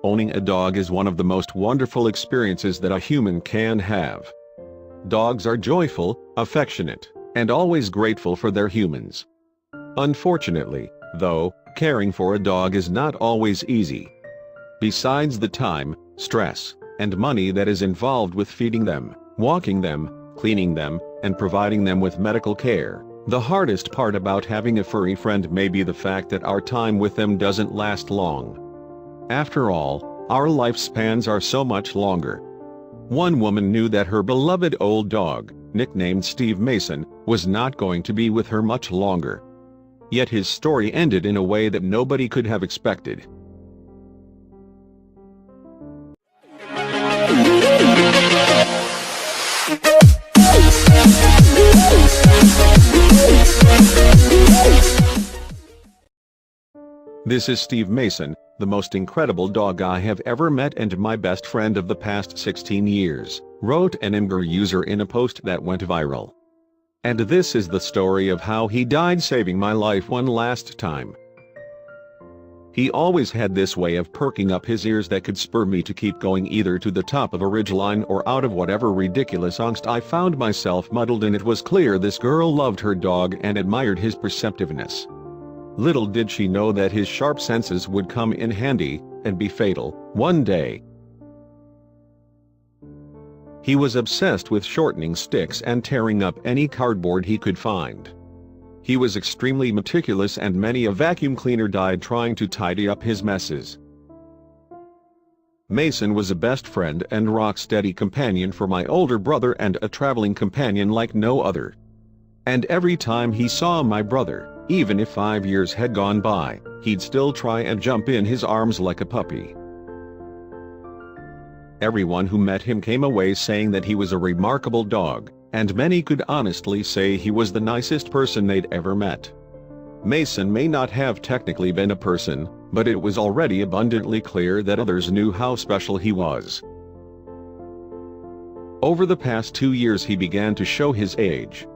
Owning a dog is one of the most wonderful experiences that a human can have. Dogs are joyful, affectionate, and always grateful for their humans. Unfortunately, though, caring for a dog is not always easy. Besides the time, stress, and money that is involved with feeding them, walking them, cleaning them, and providing them with medical care, the hardest part about having a furry friend may be the fact that our time with them doesn't last long. After all, our lifespans are so much longer. One woman knew that her beloved old dog, nicknamed Steve Mason, was not going to be with her much longer. Yet his story ended in a way that nobody could have expected. This is Steve Mason, the most incredible dog I have ever met and my best friend of the past 16 years, wrote an Imgur user in a post that went viral. And this is the story of how he died saving my life one last time. He always had this way of perking up his ears that could spur me to keep going either to the top of a ridgeline or out of whatever ridiculous angst I found myself muddled in. It was clear this girl loved her dog and admired his perceptiveness. Little did she know that his sharp senses would come in handy, and be fatal, one day. He was obsessed with shortening sticks and tearing up any cardboard he could find. He was extremely meticulous and many a vacuum cleaner died trying to tidy up his messes. Mason was a best friend and rock-steady companion for my older brother and a traveling companion like no other. And every time he saw my brother, even if 5 years had gone by, he'd still try and jump in his arms like a puppy. Everyone who met him came away saying that he was a remarkable dog, and many could honestly say he was the nicest person they'd ever met. Mason may not have technically been a person, but it was already abundantly clear that others knew how special he was. Over the past 2 years he began to show his age.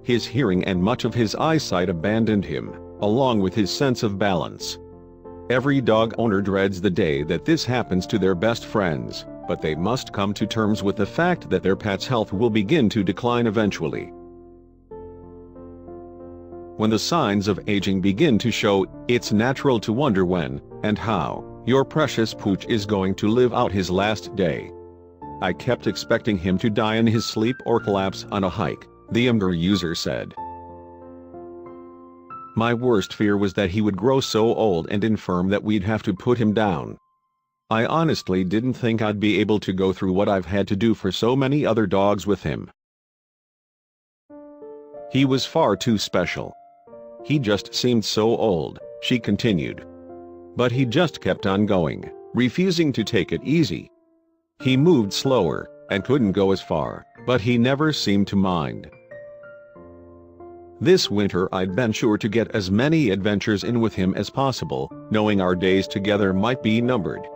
His hearing and much of his eyesight abandoned him, along with his sense of balance. Every dog owner dreads the day that this happens to their best friends, but they must come to terms with the fact that their pet's health will begin to decline eventually. When the signs of aging begin to show, it's natural to wonder when, and how, your precious pooch is going to live out his last day. I kept expecting him to die in his sleep or collapse on a hike, the Imgur user said. My worst fear was that he would grow so old and infirm that we'd have to put him down. I honestly didn't think I'd be able to go through what I've had to do for so many other dogs with him. He was far too special. He just seemed so old, she continued. But he just kept on going, refusing to take it easy. He moved slower, and couldn't go as far, but he never seemed to mind. This winter I'd been sure to get as many adventures in with him as possible, knowing our days together might be numbered.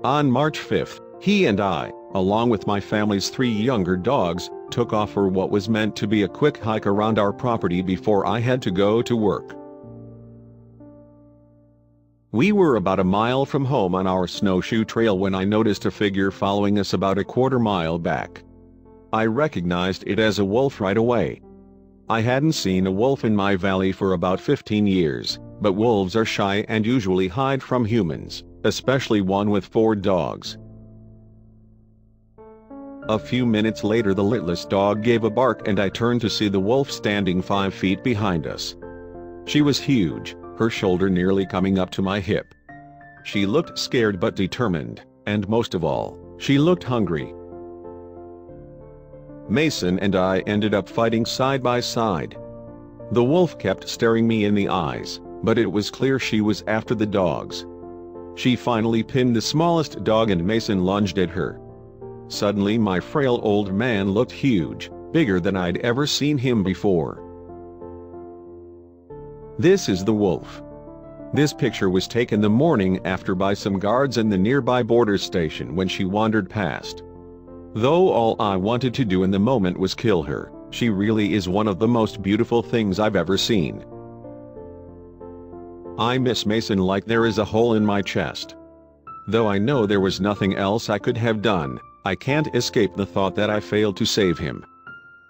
On March 5th, he and I, along with my family's 3 younger dogs, took off for what was meant to be a quick hike around our property before I had to go to work. We were about a mile from home on our snowshoe trail when I noticed a figure following us about a quarter mile back. I recognized it as a wolf right away. I hadn't seen a wolf in my valley for about 15 years, but wolves are shy and usually hide from humans, especially one with 4 dogs. A few minutes later the litless dog gave a bark and I turned to see the wolf standing 5 feet behind us. She was huge, her shoulder nearly coming up to my hip. She looked scared but determined, and most of all, she looked hungry. Mason and I ended up fighting side by side. The wolf kept staring me in the eyes, but it was clear she was after the dogs. She finally pinned the smallest dog and Mason lunged at her. Suddenly my frail old man looked huge, bigger than I'd ever seen him before. This is the wolf. This picture was taken the morning after by some guards in the nearby border station when she wandered past. Though all I wanted to do in the moment was kill her, she really is one of the most beautiful things I've ever seen. I miss Mason like there is a hole in my chest. Though I know there was nothing else I could have done, I can't escape the thought that I failed to save him.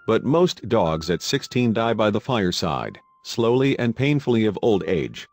But most dogs at 16 die by the fireside, slowly and painfully of old age.